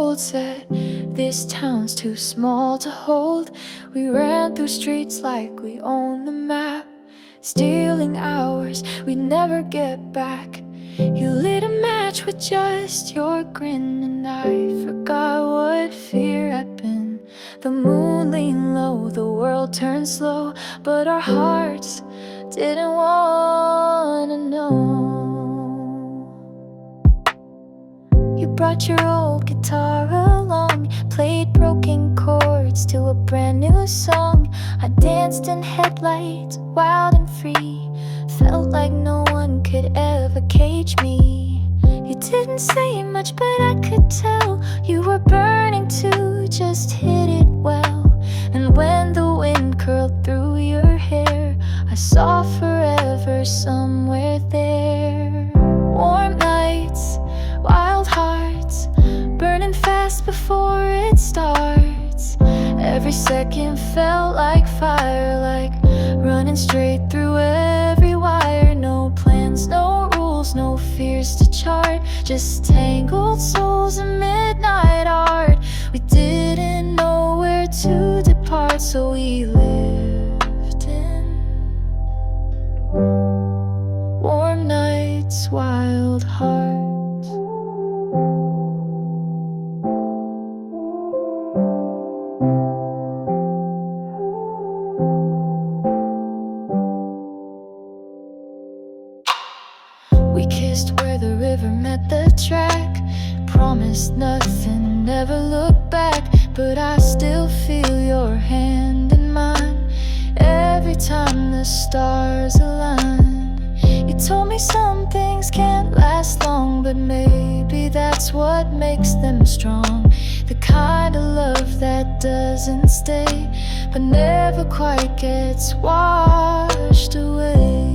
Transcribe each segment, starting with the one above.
cold, said this town's too small to hold. We ran through streets like we owned the map, stealing hours we'd never get back. You lit a match with just your grin, and I forgot what fear had been. The moon leaned low, the world turned slow, but our hearts didn't wanna know. You brought your old guitar along, played broken chords to a brand new song. I danced in headlights, wild and free, felt like no one could ever cage me. You didn't say much, but I could tell you were burning too, just hit it well. And when the wind curled through your hair, I saw forever somewhere there. Warm nights, wild hearts, burning fast before it starts. Every second felt like fire, like running straight through every wire. No plans, no rules, no fears to chart, just tangled souls and midnight art. We didn't know where to depart, so we lived in warm nights, wild hearts. We kissed where the river met the track, promised nothing, never looked back. But I still feel your hand in mine every time the stars align. You told me some things can't last long, but maybe that's what makes them strong. The kind of love that doesn't stay, but never quite gets washed away.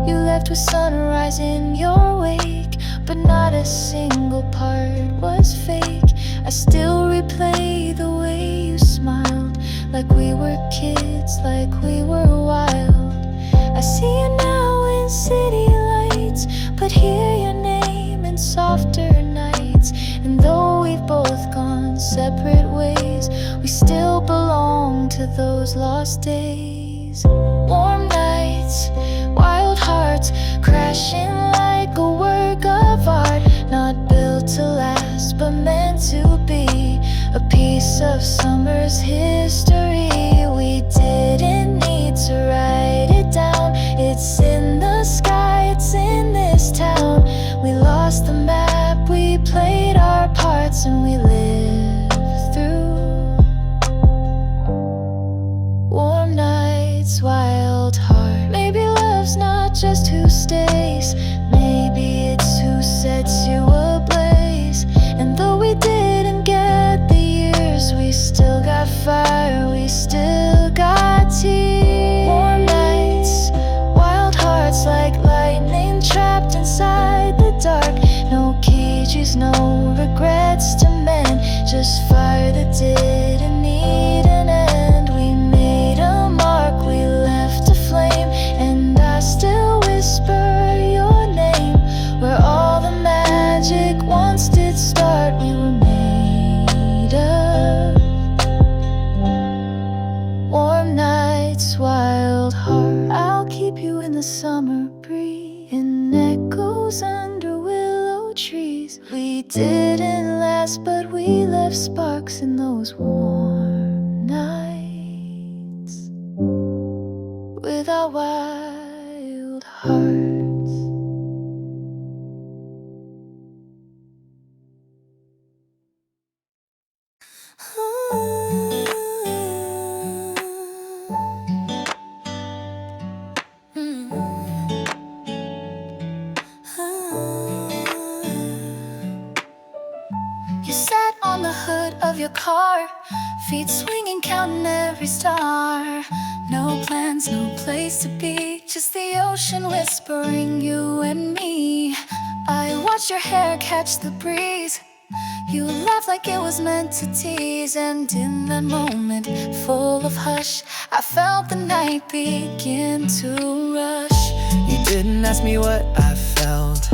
You left with sunrise in your wake, but not a single part was fake. I still replay the way you smiled, like we were kids, like we were wild. I see you now in city lights, but hear your name in softer nights. And though we've both gone separate ways, we still belong to those lost days. Warm nights, wild hearts, crashing like a work of art, not built to last, but meant to be a piece of summer's history. We didn't need to write it down, it's in the sky, it's in this town. We lost the map, we played our parts, and we lived through warm nights, wild heart. Maybe love's not just who stays, maybe it's who sets you ablaze. And though we didn't get the years, we still got fire, we still got tears. Warm nights, wild hearts, like lightning trapped inside the dark. No cages, no regrets to mend, just fire that didn't need an end. We made a mark, we left a flame, and I still whisper your name. Where all the magic once did start, we were made of warm nights, wild heart. I'll keep you in the summer breeze, in echoes under willow trees. We didn't last, but we left sparks in those warm nights with our wild hearts. You sat on the hood of your car, feet swinging, counting every star. No plans, no place to be, just the ocean whispering you and me. I watched your hair catch the breeze, you laughed like it was meant to tease. And in that moment, full of hush, I felt the night begin to rush. You didn't ask me what I felt,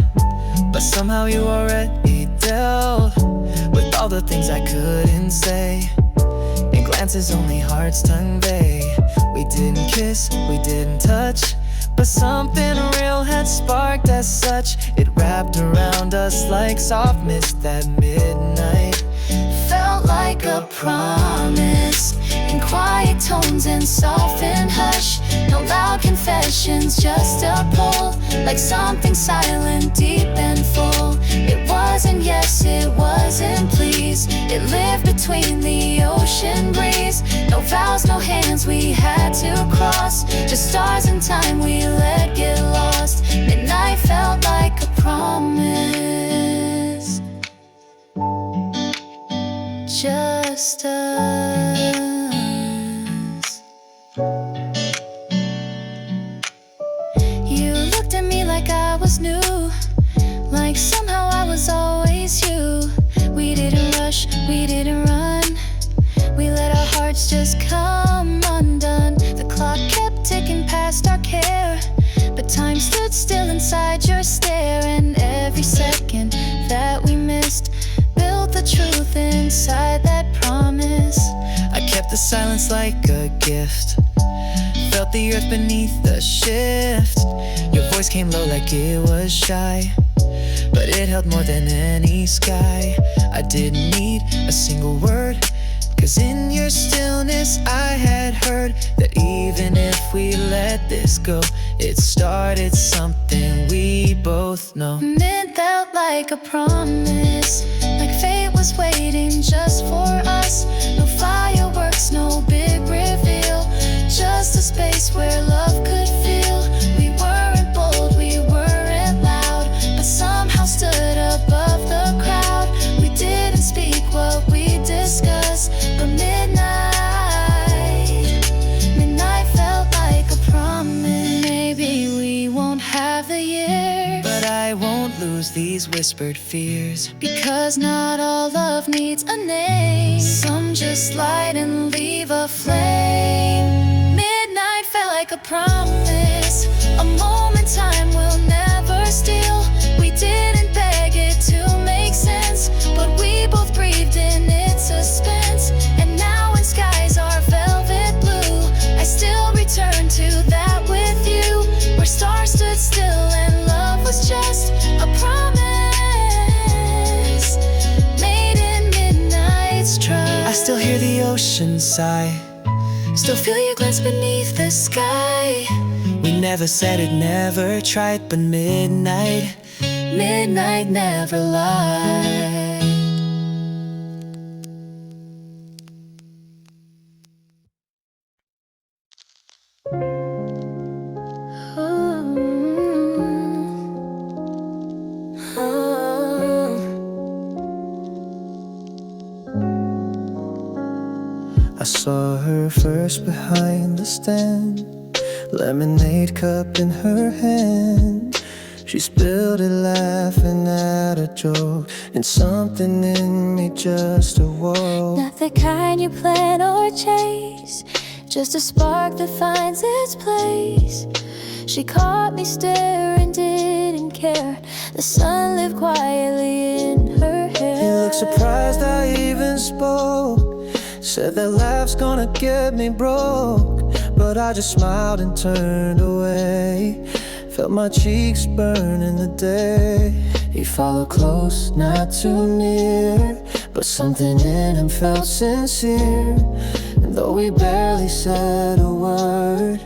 but somehow you already dealt with all the things I couldn't say. In glances only hearts convey. We didn't kiss, we didn't touch, but something real had sparked as such. It wrapped around us like soft mist at midnight. Felt like a promise, in quiet tones and softened hush. No loud confessions, just a pull, like something silent, deep and full. It wasn't yes, it wasn't please. It lived between the ocean breeze. No vows, no hands we had to cross, just stars and time we let get lost. Midnight felt like a promise, just us. You looked at me like I was new, like somehow I was always you. We didn't rush, we didn't run, we let our hearts just come undone. The clock kept ticking past our care, but time stood still inside your stare. And every second that we missed built the truth inside that promise. I kept the silence like a gift, felt the earth beneath the shift. Your voice came low like it was shy, but it held more than any sky. I didn't need a single word, cause in your stillness I had heard that even if we let this go, it started something we both know. It felt like a promise, like fate was waiting just for us. No fireworks, no big reveal, just a space where love could feel. We weren't bold, we weren't loud, but somehow stood above the crowd. We didn't speak what we discussed, but midnight felt like a promise. Maybe we won't have the year, but I won't lose these whispered fears, because not all love needs a name. Some just light and leave a flame. Midnight felt like a promise, a moment time will never steal. We didn't beg it to make sense, but we both breathed in its suspense. And now when skies are velvet blue, I still return to that with you, where stars stood still and love was just a promise made in midnight's trust. I still hear the ocean sigh, still feel your glance beneath the sky. We never said it, never tried, but midnight never lied. I saw her first behind the stand, lemonade cup in her hand. She spilled it laughing at a joke, and something in me just awoke. Not the kind you plan or chase, just a spark that finds its place. She caught me staring, didn't care. The sun lived quietly in her hair. He looked surprised I even spoke, said that laugh's gonna get me broke, but I just smiled and turned away. Felt my cheeks burn in the day. He followed close, not too near, but something in him felt sincere. And though we barely said a word,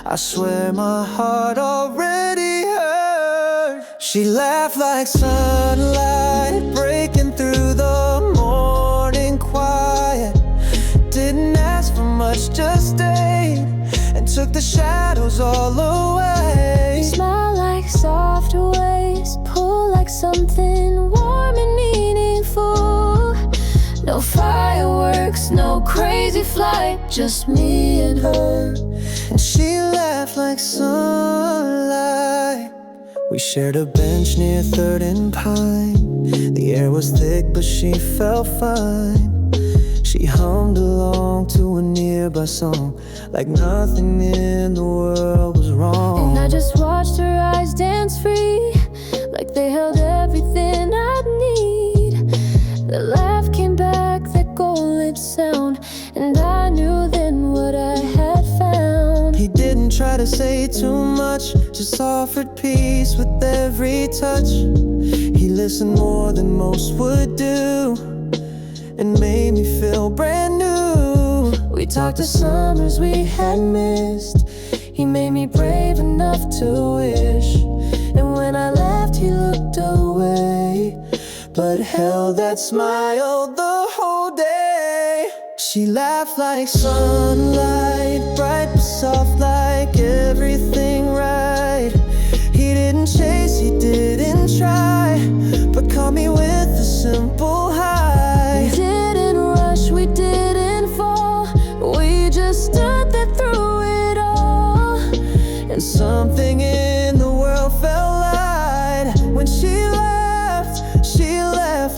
I swear my heart already hurt. She laughed like sunlight breaking through the morning quiet. Didn't ask for much, just stayed and took the shadows all away. Smile like soft waves, pull like something warm and meaningful. No fireworks, no crazy flight, just me and her. And she laughed like sunlight. We shared a bench near 3rd and Pine. The air was thick but she felt fine. She hummed along to a nearby song, like nothing in the world was wrong. And I just watched her eyes dance free, like they held everything to say too much, just offered peace with every touch. He listened more than most would do, and made me feel brand new. We talked to summers we had missed. He made me brave enough to wish, and when I left he looked away, but held that smile the whole day. She laughed like sunlight, bright but soft, like everything right. He didn't chase, he didn't try, but caught me with a simple high. We didn't rush, we didn't fall, we just stood there through it all. And something in the world felt light when she laughed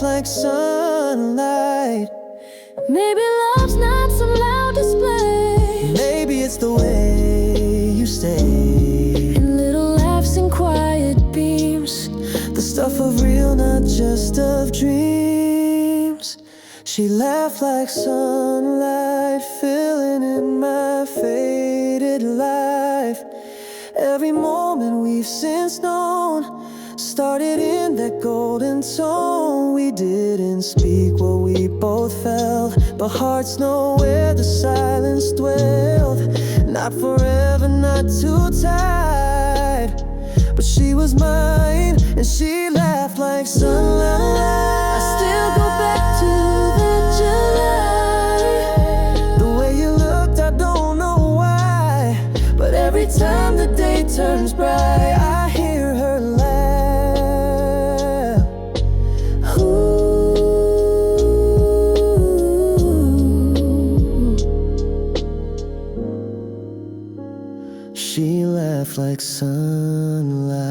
like sunlight. Maybe love's not some loud display, maybe it's the way you stay, in little laughs and quiet beams, the stuff of real, not just of dreams. She laughed like sunlight, filling in my faded life. Every moment we've since known started in that golden tone. We didn't speak what we both felt, but hearts know where the silence dwelled. Not forever, not too tight, but she was mine, and she laughed like sunlight. I still go back to that July. The way you looked, I don't know why, but every time the day turns bright, I hear her laugh. She laughed like sunlight.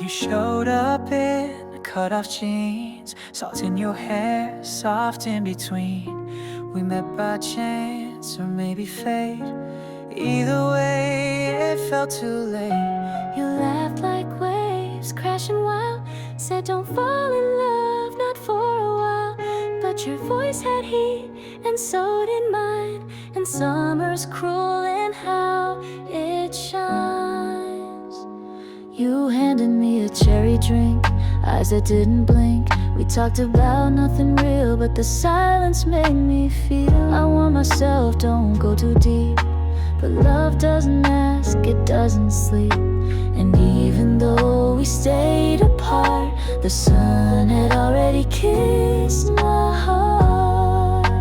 You showed up in cut-off jeans, salt in your hair, soft in between. We met by chance or maybe fate. Either way, it felt too late. You laughed like waves crashing wild, said don't fall in love, not for a while. But your voice had heat, and so did mine. And summer's cruel in how it shines. You handed me a cherry drink, eyes that didn't blink. We talked about nothing real, but the silence made me feel. I warn myself, don't go too deep, but love doesn't ask, it doesn't sleep. And even though we stayed apart, the sun had already kissed my heart.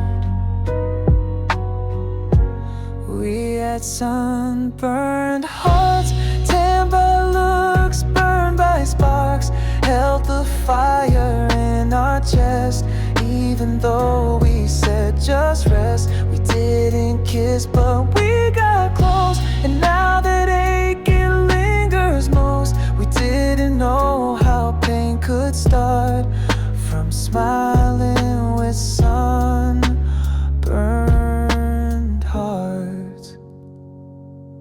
We had sunburned hearts, tanned by looks, burned by sparks. Held the fire in our chest, even though we said just rest. We didn't kiss, but we got close. And now that aching lingers most, we didn't know how pain could start. From smiling with sunburned hearts.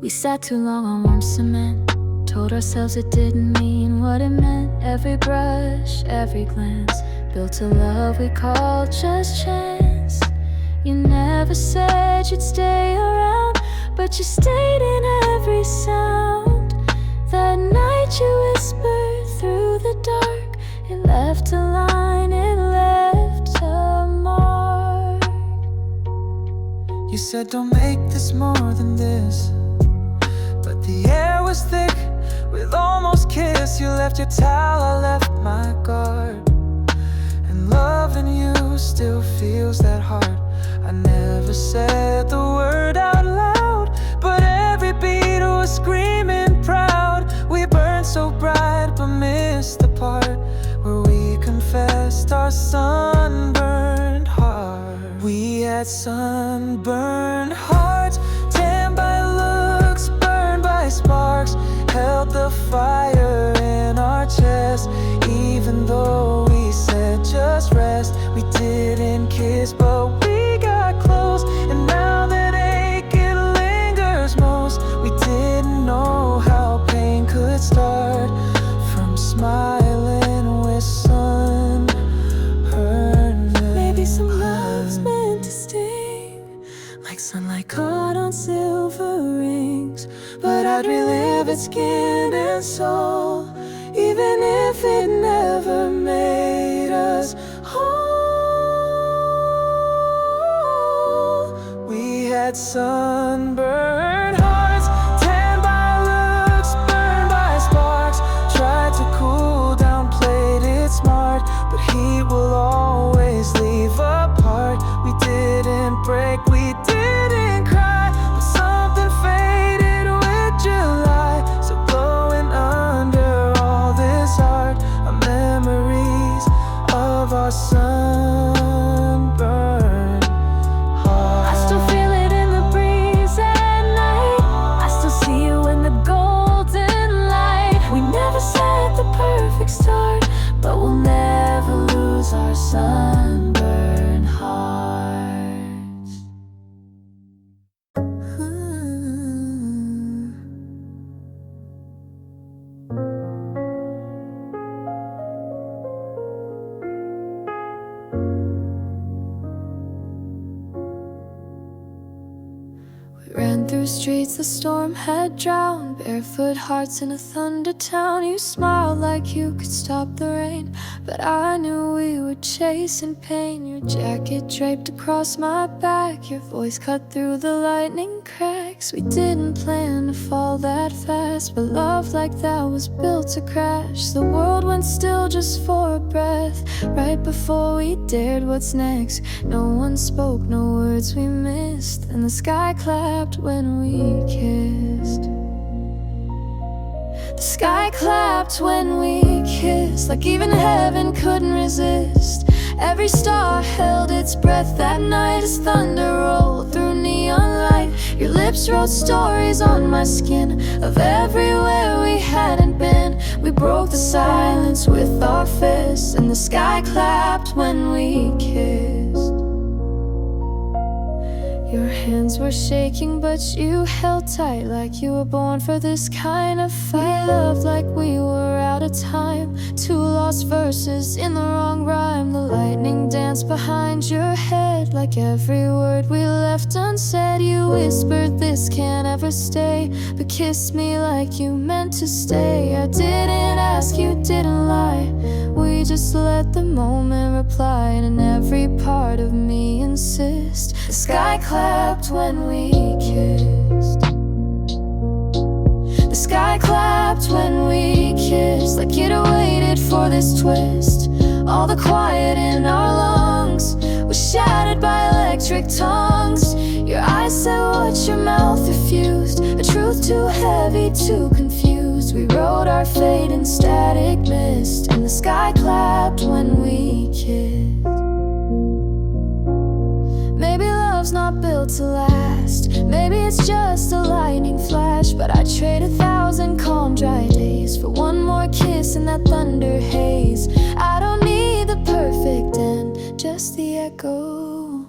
We sat too long on warm cement, told ourselves it didn't mean what it meant. Every brush, every glance, built a love we called just chance. You never said you'd stay around, but you stayed in every sound. That night you whispered through the dark, it left a line, it left a mark. You said don't make this more than this, but the air was thick with almost kiss. You left your towel, I left my guard, and loving you still feels that hard. I never said the word out loud, but every beat was screaming proud. We burned so bright but missed the part where we confessed our sunburned heart. We had sunburned hearts, tanned by looks, burned by sparks. Held the fire in our chest, even though we said just rest. We didn't kiss, but we got close. And now that aching lingers most, we didn't know how pain could start. From smiling with sunburned. Maybe some love's breaks, but I'd relive its skin and soul, even if it never made us whole. We had sunburned hearts, tanned by looks, burned by sparks. Tried to cool down, played it smart, but heat will always leave a part. We didn't break, we didn't cry, but something faded with July. So glowing under all this art are memories of our sunburned hearts. I still feel it in the breeze at night. I still see you in the golden light. We never set the perfect start, but we'll never lose our sunburned hearts. We ran through streets the storm had drowned, barefoot hearts in a thunder town. You smiled like you could stop the rain, but I knew we were chasing pain. Your jacket draped across my back, your voice cut through the lightning cracks. We didn't plan to fall that fast, but love like that was built to crash. The world went still just for a breath, right before we dared what's next. No one spoke, no words we missed, and the sky clapped when we kissed. The sky clapped when we kissed, like even heaven couldn't resist. Every star held its breath that night as thunder rolled through neon light. Your lips wrote stories on my skin of everywhere we hadn't been. We broke the silence with our fists, and the sky clapped when we kissed. Your hands were shaking, but you held tight like you were born for this kind of fight. We loved like we were out of time, two lost verses in the wrong rhyme. The lightning danced behind your head like every word we left unsaid. You whispered this can't ever stay, but kissed me like you meant to stay. I didn't ask, you didn't lie, we just let the moment reply. And every part of me insists the sky clapped when we kissed. The sky clapped when we kissed, like it waited for this twist. All the quiet in our lungs was shattered by electric tongues. Your eyes said what your mouth refused, a truth too heavy to confuse. We wrote our fate in static mist, and the sky clapped when we kissed. Maybe love's not built to last, maybe it's just a lightning flash, but I'd trade 1,000 calm dry days for one more kiss in that thunder haze. I don't need the perfect end, just the echo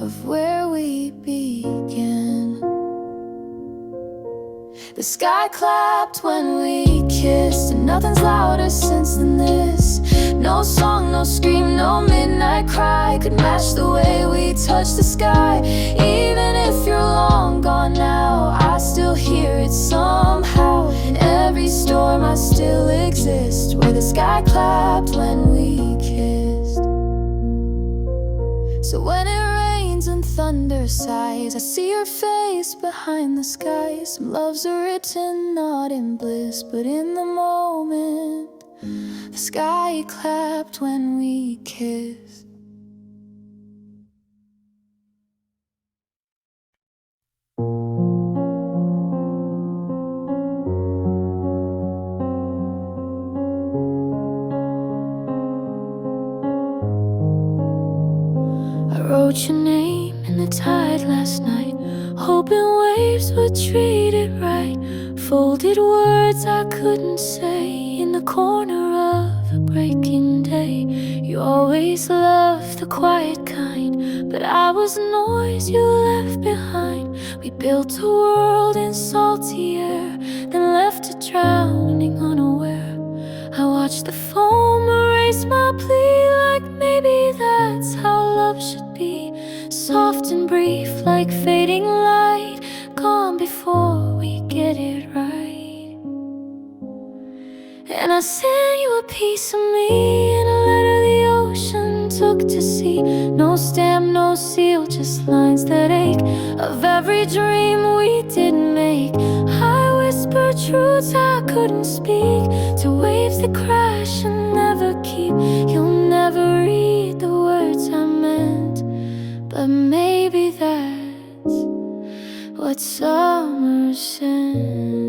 of where we began. The sky clapped when we kissed, and nothing's louder since than this. No song, no scream, no midnight cry could match the way we touched the sky. Even if you're long gone now, I still hear it somehow. In every storm I still exist, where the sky clapped when we kissed. So when it rains and thunder sighs, I see your face behind the sky. Some loves are written not in bliss, but in the moment. The sky clapped when we kissed. I wrote your name in the tide last night, hoping waves would treat it right. Folded words I couldn't say in the corner of a breaking day. You always loved the quiet kind, but I was noise you left behind. We built a world in salty air, then left it drowning unaware. I watched the foam erase my plea, like maybe that's how love should be. Soft and brief like fading light, gone before I sent you a piece of me in a letter the ocean took to sea. No stamp, no seal, just lines that ache of every dream we didn't make. I whispered truths I couldn't speak to waves that crash and never keep. You'll never read the words I meant, but maybe that's what summer sent.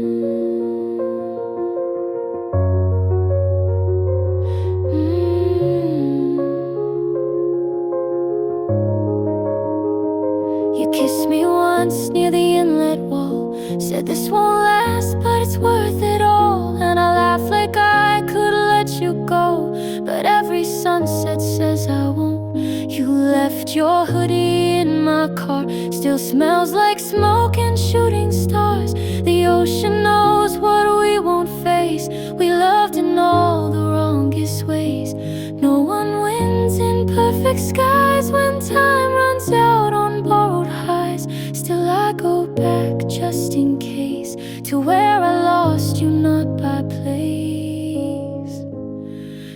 You kissed me once near the inlet wall, said this won't last, but it's worth it all. And I laughed like I could let you go, but every sunset says I won't. You left your hoodie in my car, still smells like smoke and shooting stars. The ocean knows what we won't face. We loved in all the wrongest ways. No one wins in perfect skies when time runs out on borrowed highs. Still I go back just in case to where I lost you, not by place.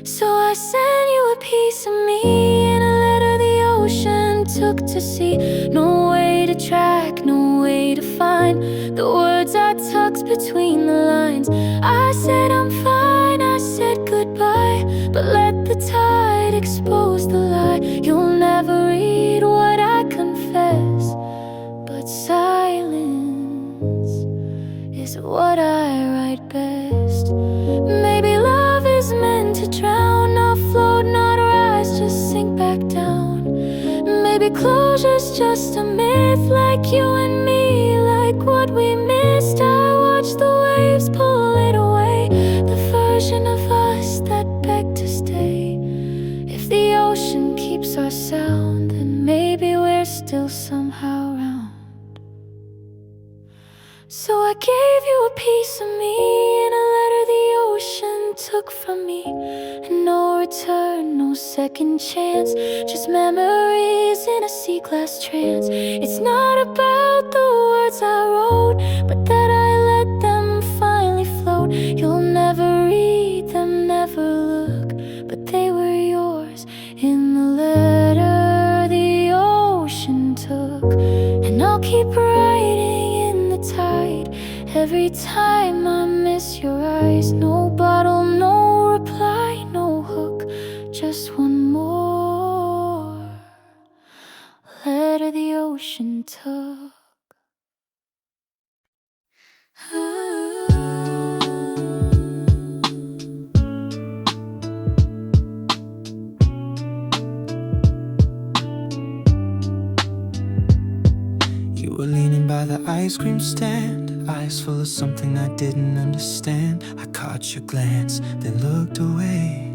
So I sent you a piece of me in a letter the ocean took to sea. No way to track, no way to find the words I tucked between the lines. I said I'm fine, I said goodbye, but let the tide expose the lie. You'll never read what I confess, but silence is what I write best. Maybe love is meant to drown, not float, not rise, just sink back down. Maybe closure's just a myth, like you and me, like what we missed. I watch the waves pull it away, the version of us that begged to stay. If the ocean keeps our sound, then maybe we're still somehow around. So I gave you a piece of me in a letter the ocean took from me. And no return, no second chance, just memories in a sea glass trance. It's not about the words I wrote, but that I let them finally float. You'll never read them, never look, but they were yours in the letter the ocean took. And I'll keep writing in the tide every time I miss your eyes. No bottle, no reply, no hook, just one more letter the ocean took. You were leaning by the ice cream stand, eyes full of something I didn't understand. I caught your glance, then looked away,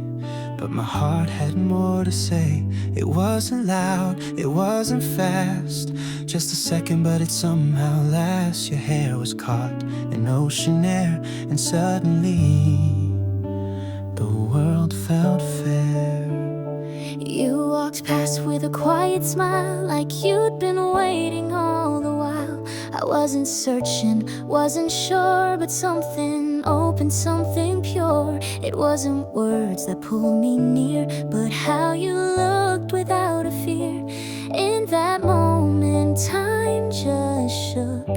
but my heart had more to say. It wasn't loud, it wasn't fast, just a second, but it somehow lasts. Your hair was caught in ocean air, and suddenly the world felt fair. You walked past with a quiet smile, like you'd been waiting all the while. I wasn't searching, wasn't sure, but something open, something pure. It wasn't words that pulled me near, but how you looked without a fear. In that moment, time just shook.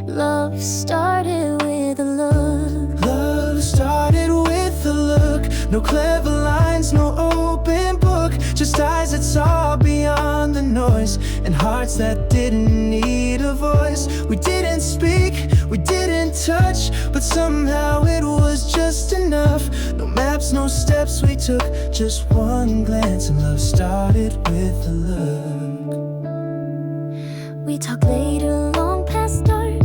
Love started with a look. Love started with a look. No clever lines, no open book, just eyes that saw beyond the noise, and hearts that didn't need a voice. We didn't speak, we didn't touch, but somehow it was just enough. No maps, no steps we took, just one glance, and love started with a look. We talk later, long past dark,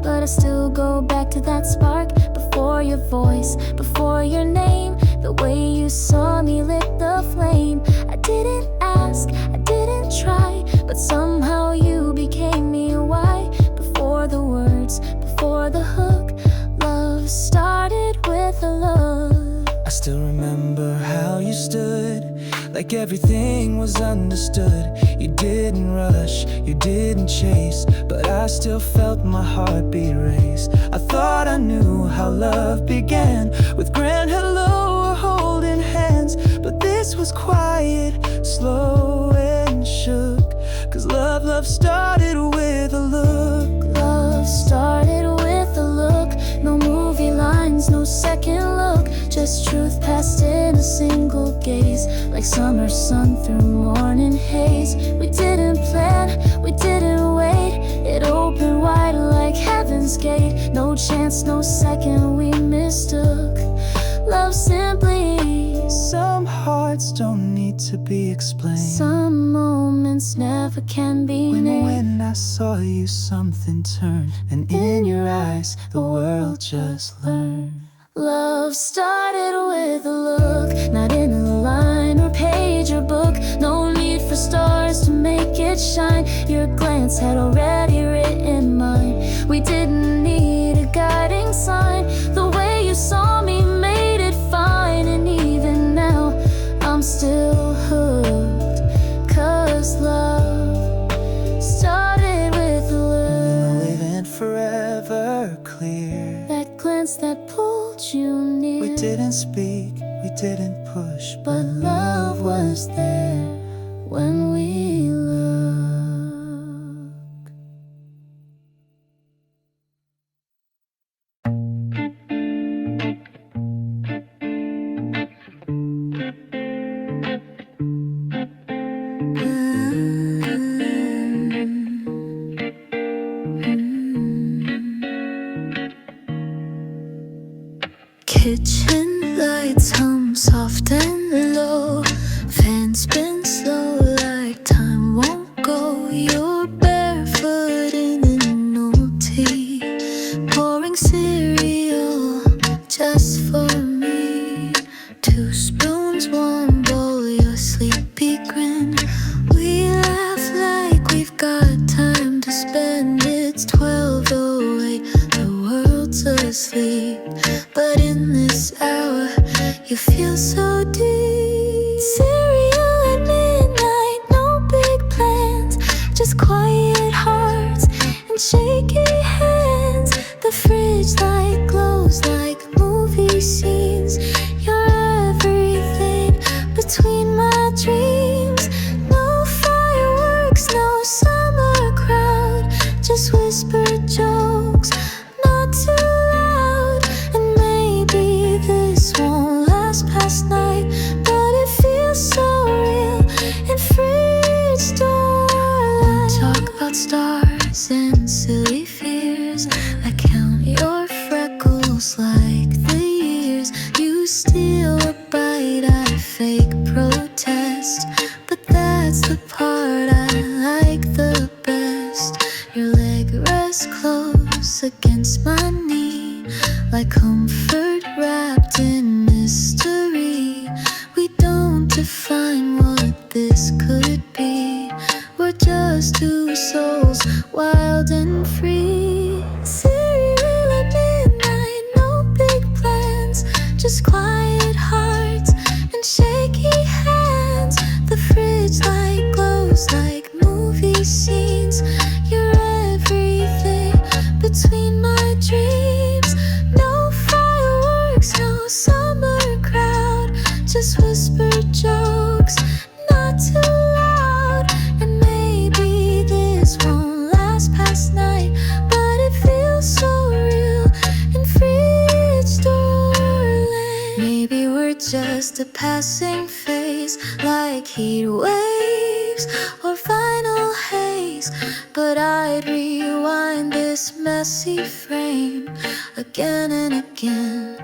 but I still go back to that spark. Before your voice, before your name, the way you saw me lit the flame. I didn't ask, I didn't try, but somehow you became me. Why? Before the words, before the hook, love started with a look. I still remember how you stood, like everything was understood. You didn't rush, you didn't chase, but I still felt my heartbeat race. I thought I knew how love began, with grand hello or holding hands, but this was quiet, slow and shook. Cause love started with a look. Love started with a look. No movie lines, no second look, just truth passed in a single gaze, like summer sun through morning haze. We didn't plan, we didn't wait, it opened wide like heaven's gate. No chance, no second we mistook. Love simply. Some hearts don't need to be explained. Some moments never can be named. When I saw you, something turned, and in your eyes the world just learned. Love started with a look, not in a line or page or book. No need for stars to make it shine. Your glance had already written mine. We didn't need a guiding sign. The way you saw me made it fine. And even now, I'm still hooked. Cause love started with a look. Living forever clear. That glance that pulled you near. We didn't speak, we didn't push, But love was there when we looked. Kitchen lights hum soft and low. Fan spin slow like time won't go. You're barefoot in an old tea, pouring cereal just for me. 2 spoons, 1 bowl, your sleepy grin. We laugh like we've got time to spend. It's 12:08, the world's asleep, but in this hour, you feel so deep. Cereal at midnight, no big plans, just quiet hearts and shaky hands. The fridge light glows like movie scenes. You're everything between my dreams. No fireworks, no summer crowd, just whispered jokes, not too loud. And maybe this won't last past night, but it feels so real in fridge door light. Talk about stars and silly fears. I count your freckles like the years. You steal a bite, I fake protest, but that's the part I like the best. Your leg rests close against my knee, like comfort wrapped in mystery. We don't define what this could be. We're just 2 souls, wild and free. Cereal at midnight, no big plans, just quiet hearts and shaky hands. The fridge light glows like movie scenes. You're everything between my dreams. No fireworks, no summer crowd, just whispered jokes, not too loud. And maybe this won't last past night, but it feels so real in fridge door land. Maybe we're just a passing phase, like heat waves or vinyl haze. But I'd rewind this messy frame again and again.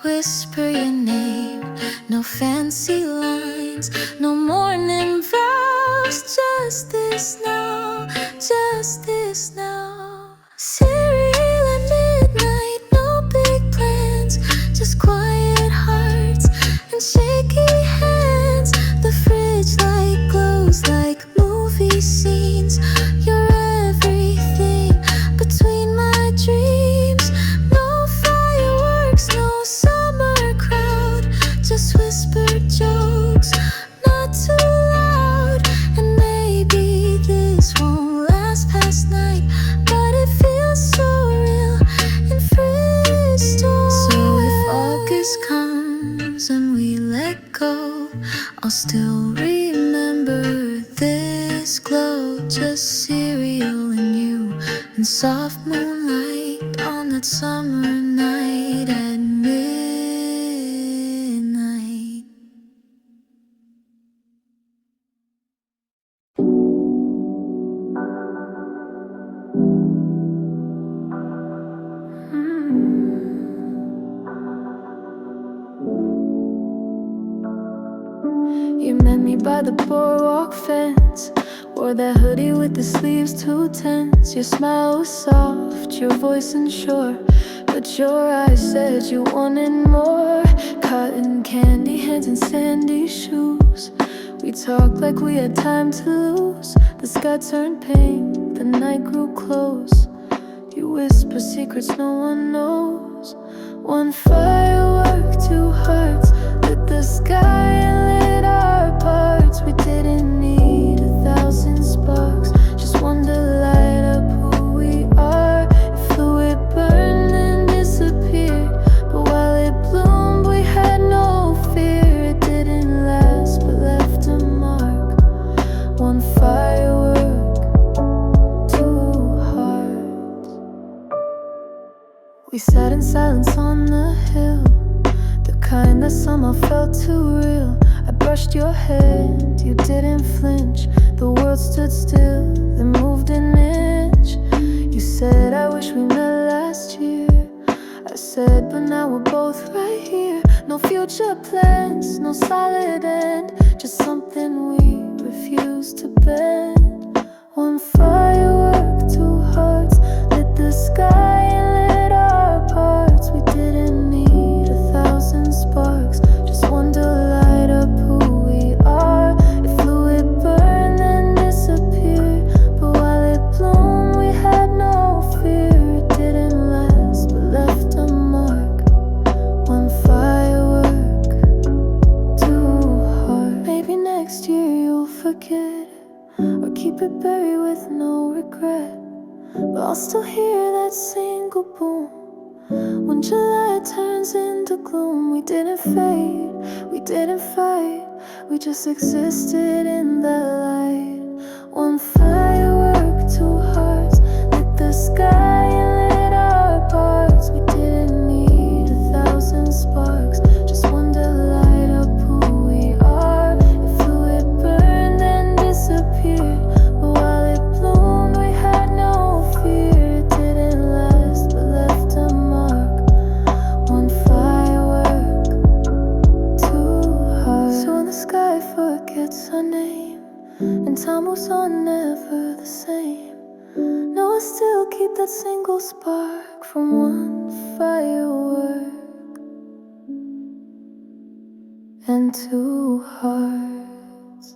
Whisper your name, no fancy lines, no morning vows. Just this now, just this now. Cereal at midnight, no big plans, just quiet hearts and shaky hands. The fridge light glows like movie scenes. You're everything between my dreams. No fireworks, no summer crowd, just whispered jokes, not too soft moonlight on that summer night at midnight. You met me by the boardwalk fence. Wore that hoodie with the sleeves too tense. Your smile was soft, your voice unsure, but your eyes said you wanted more. Cotton candy hands and sandy shoes. We talked like we had time to lose. The sky turned pink, the night grew close. You whisper secrets no one knows. One firework, two hearts, lit the sky and lit our parts. We didn't need 1,000 sparks, just one to light up who we are. It flew, it burned and disappeared, but while it bloomed we had no fear. It didn't last but left a mark. One firework, two hearts. We sat in silence on the hill, the kind that somehow felt too real. I brushed your hand, you didn't flinch. The world stood still, then moved an inch. You said, I wish we met last year. I said, but now we're both right here. No future plans, no solid end, just something we refuse to bend. One firework, two hearts, lit the sky and lit our parts. We didn't need 1,000 sparks, just one to light up who we are. It flew, it burned and disappeared, but while it bloomed we had no fear. It didn't last but left a mark. One firework, two hearts. Maybe next year you'll forget, or keep it buried with no regret, but I'll still hear that single boom when July turns into gloom. We didn't fade, we didn't fight, we just existed in the light. One firework, two hearts, lit the sky and lit our parts. We didn't need 1,000 sparks, just one to light up who we are. It flew, it burned and disappeared, but while it bloomed we had no fear. It didn't last but left a mark. One firework, two hearts. So when the sky forgets our name and time moves on never the same, no, I still keep that single spark from one firework and two hearts.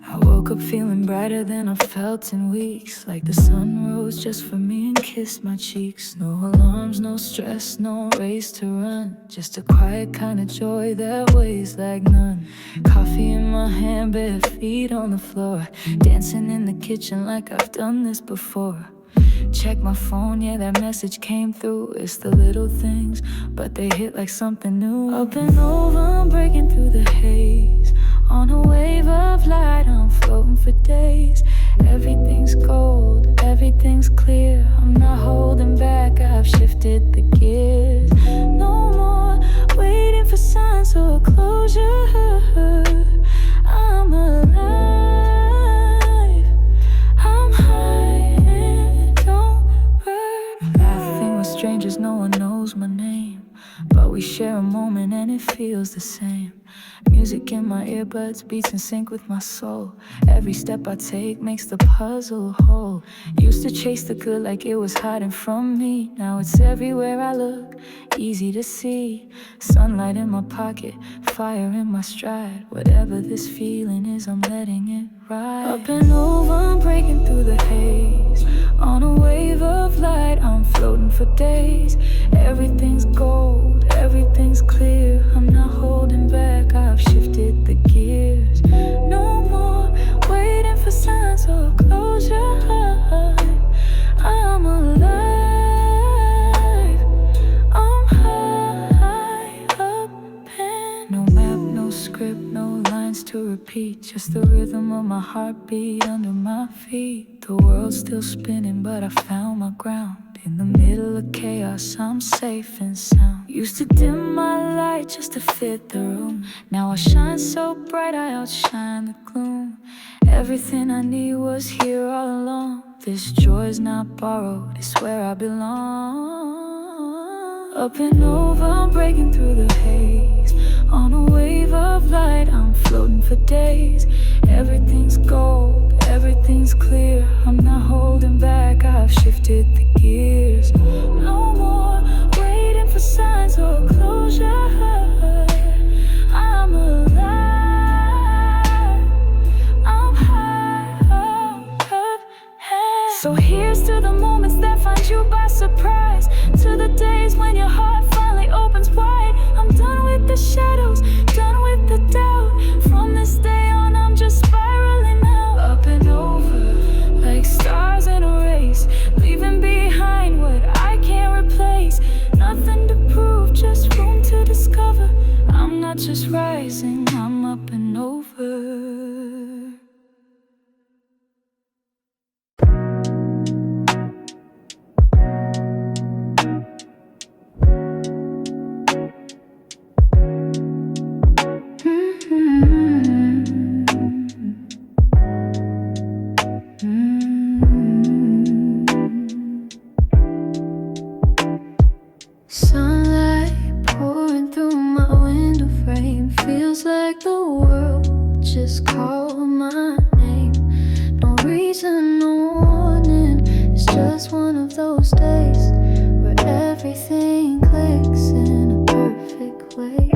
I woke up feeling brighter than I felt in weeks, like the sun rose just for me and kissed my cheeks. No alarms, no stress, no race to run, just a quiet kind of joy that weighs like none. Coffee in my hand, bare feet on the floor, dancing in the kitchen like I've done this before. Check my phone, yeah, that message came through. It's the little things, but they hit like something new. Up and over, I'm breaking through the haze. On a wave of light, I'm floating for days. Everything's gold, everything's clear. I'm not holding back, I've shifted the gears. No more waiting for signs or closure. I'm alive, I'm high and don't burn. Laughing with strangers, no one knows my name, but we share a moment and it feels the same. Music in my earbuds beats in sync with my soul. Every step I take makes the puzzle whole. Used to chase the good like it was hiding from me. Now it's everywhere I look, easy to see. Sunlight in my pocket, fire in my stride. Whatever this feeling is, I'm letting it ride. Up and over, I'm breaking through the haze. On a wave of light, I'm floating for days. Everything's gold, everything's clear. I'm not holding back, I've shifted the gears. No more waiting for signs or closure. I'm alive, to repeat, just the rhythm of my heartbeat under my feet. The world's still spinning, but I found my ground. In the middle of chaos, I'm safe and sound. Used to dim my light just to fit the room. Now I shine so bright, I outshine the gloom. Everything I need was here all along. This joy's not borrowed, it's where I belong. Up and over, I'm breaking through the haze. On a wave of light, I'm floating for days. Everything's gold, everything's clear. I'm not holding back, I've shifted the gears. No more waiting for signs or closure. I'm alive, I'm high up. So here's to the moments that find you by surprise, to the days when your heart finally opens wide. I'm done with the shadows, done with the doubt. From this day on, I'm just spiraling out. Up and over, like stars in a race, leaving behind what I can't replace. Nothing to prove, just room to discover. I'm not just rising, I'm up and over. Sunlight pouring through my window frame, feels like the world just called my name. No reason, no warning, it's just one of those days where everything clicks in a perfect way.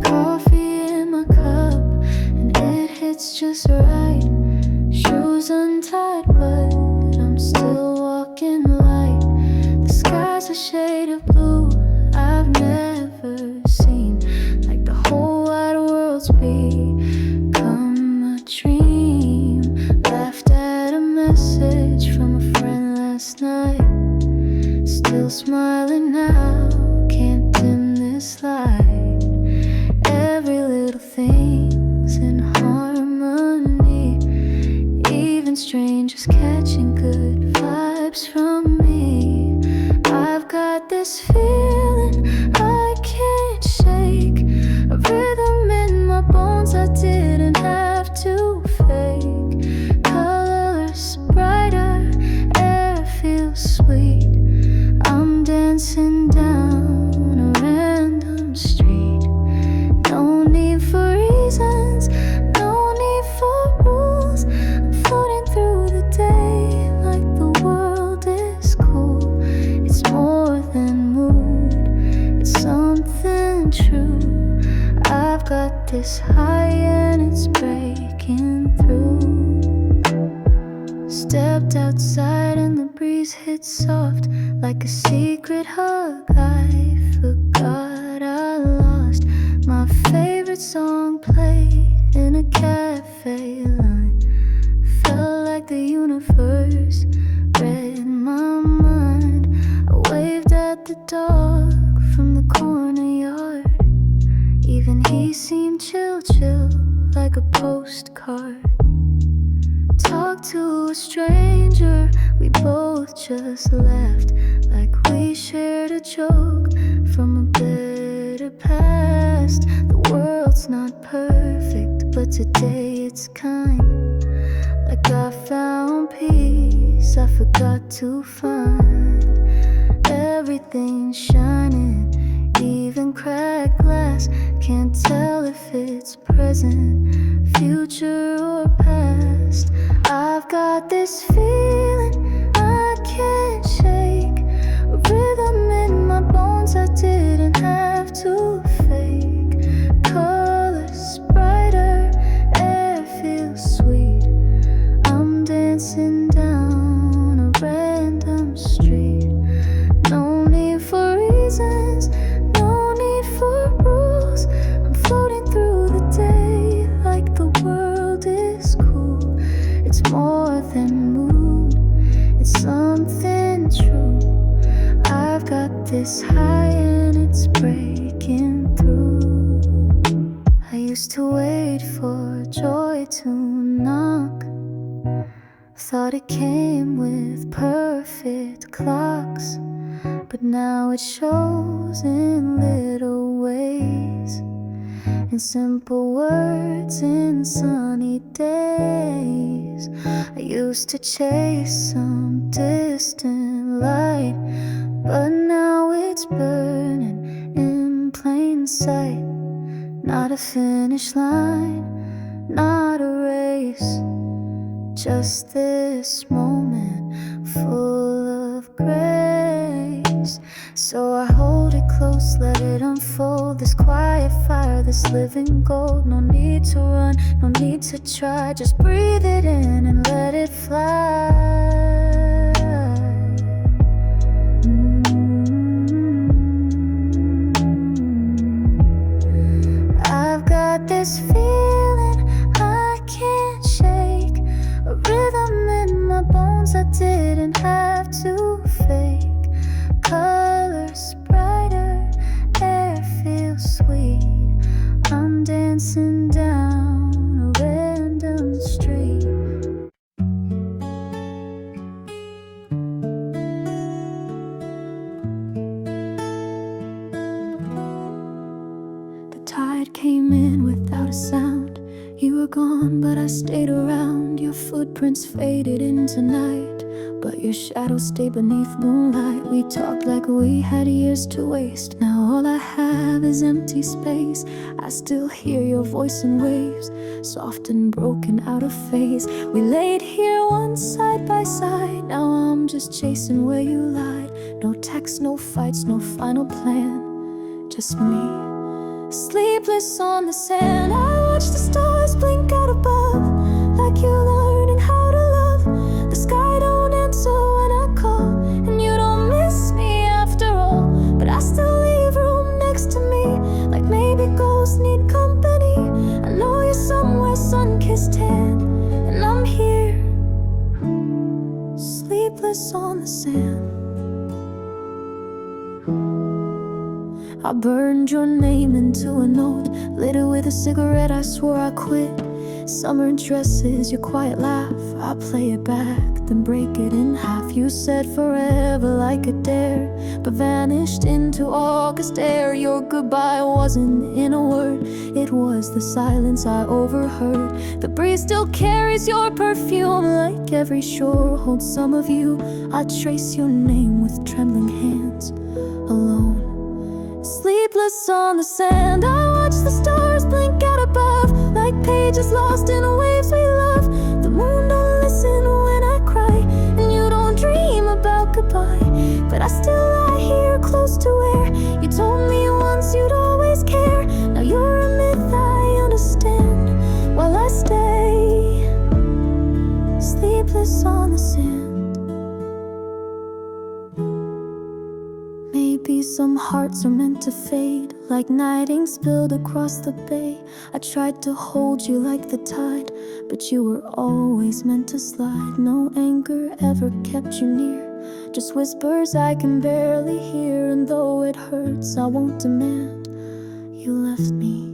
Coffee in my cup and it hits just right. Shoes untied but I'm still walking light. The sky's a shade of blue I've never seen, like the whole wide world's become a dream. Laughed at a message from a friend last night, still smiling now, can't dim this light. Every little thing's in harmony, even strangers catching good vibes from me. I've got this feeling I can't shake, a rhythm in my bones I didn't have to fake. Colors brighter, air feels sweet. I'm dancing down a random street. No need for reasons, no need for rules. I'm floating through the day like the world is cool. It's more than mood, it's something true. I've got this high and it's breaking through. Stepped outside and the breeze hit soft, like a secret hug I forgot I lost. My favorite song played in a cafe line. Felt like the universe read my mind. I waved at the dog from the corner yard. Even he seemed chill, like a postcard. Talked to a stranger, we both just laughed, like we shared a joke from a better past. The world's not perfect, but today it's kind. Like I found peace I forgot to find. Everything's shining, even cracked glass. Can't tell if it's present, future or past. I've got this feeling I can't shake, a rhythm in my bones I didn't have to fake. Colors brighter, air feels sweet. I'm dancing down a random street. No need for reasons, no need for rules. I'm floating through the day like the world is cool. It's more than mood, it's something true. I've got this high and it's breaking through. I used Used to wait for joy to knock. Thought it came with perfect clocks, but now it shows in little ways, in simple words, in sunny days. I used to chase some distant light, but now it's burning in plain sight. Not a finish line, not a race, just this moment full of grace. So I hold it close, let it unfold. This quiet fire, this living gold. No need to run, no need to try. Just breathe it in and let it fly. I've got this feeling I can't shake, a rhythm in my bones I didn't have to fake. Colors brighter, air feels sweet. I'm dancing down a random street. The tide came in without a sound. You were gone, but I stayed around. Your footprints faded into night, but your shadow stayed beneath moonlight. We talked like we had years to waste. Now all I have is empty space. I still hear your voice in waves, soft and broken, out of phase. We laid here one side by side. Now I'm just chasing where you lied. No text, no fights, no final plan, just me, sleepless on the sand. I watch the stars blink out above, like you're learning how to love. The sky don't answer when I call, and you don't miss me after all. But I still leave room next to me, like maybe ghosts need company. I know you're somewhere, sun-kissed hand, and I'm here, sleepless on the sand. I burned your name into a note, lit it with a cigarette, I swore I quit. Summer dresses, your quiet laugh, I play it back, then break it in half. You said forever like a dare, but vanished into August air. Your goodbye wasn't in a word, it was the silence I overheard. The breeze still carries your perfume, like every shore holds some of you. I trace your name with trembling hands, alone, sleepless on the sand. I watch the stars blink out above, like pages lost in waves we love. The moon don't listen when I cry, and you don't dream about goodbye. But I still lie here close to where you told me once you'd always care. Now you're a myth I understand, while I stay sleepless on the sand. Maybe some hearts are meant to fade, like night ink spilled across the bay. I tried to hold you like the tide, but you were always meant to slide. No anger ever kept you near, just whispers I can barely hear. And though it hurts, I won't demand. You left me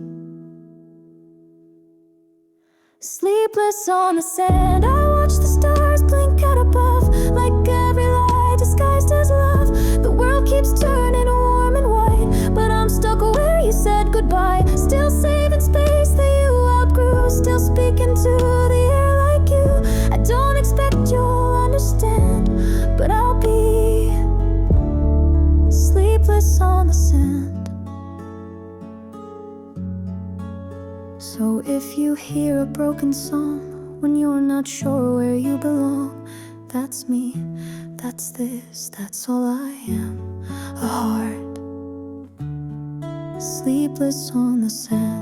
sleepless on the sand. I watch the stars blink out above, like every light disguised as love. The world keeps turning warm and white, but I'm stuck where you said goodbye. Still saving space that you outgrew, still speaking to the air like you. I don't expect you'll understand, but I'll be sleepless on the sand. So if you hear a broken song when you're not sure where you belong, that's me, that's this, that's all I am. A heart sleepless on the sand.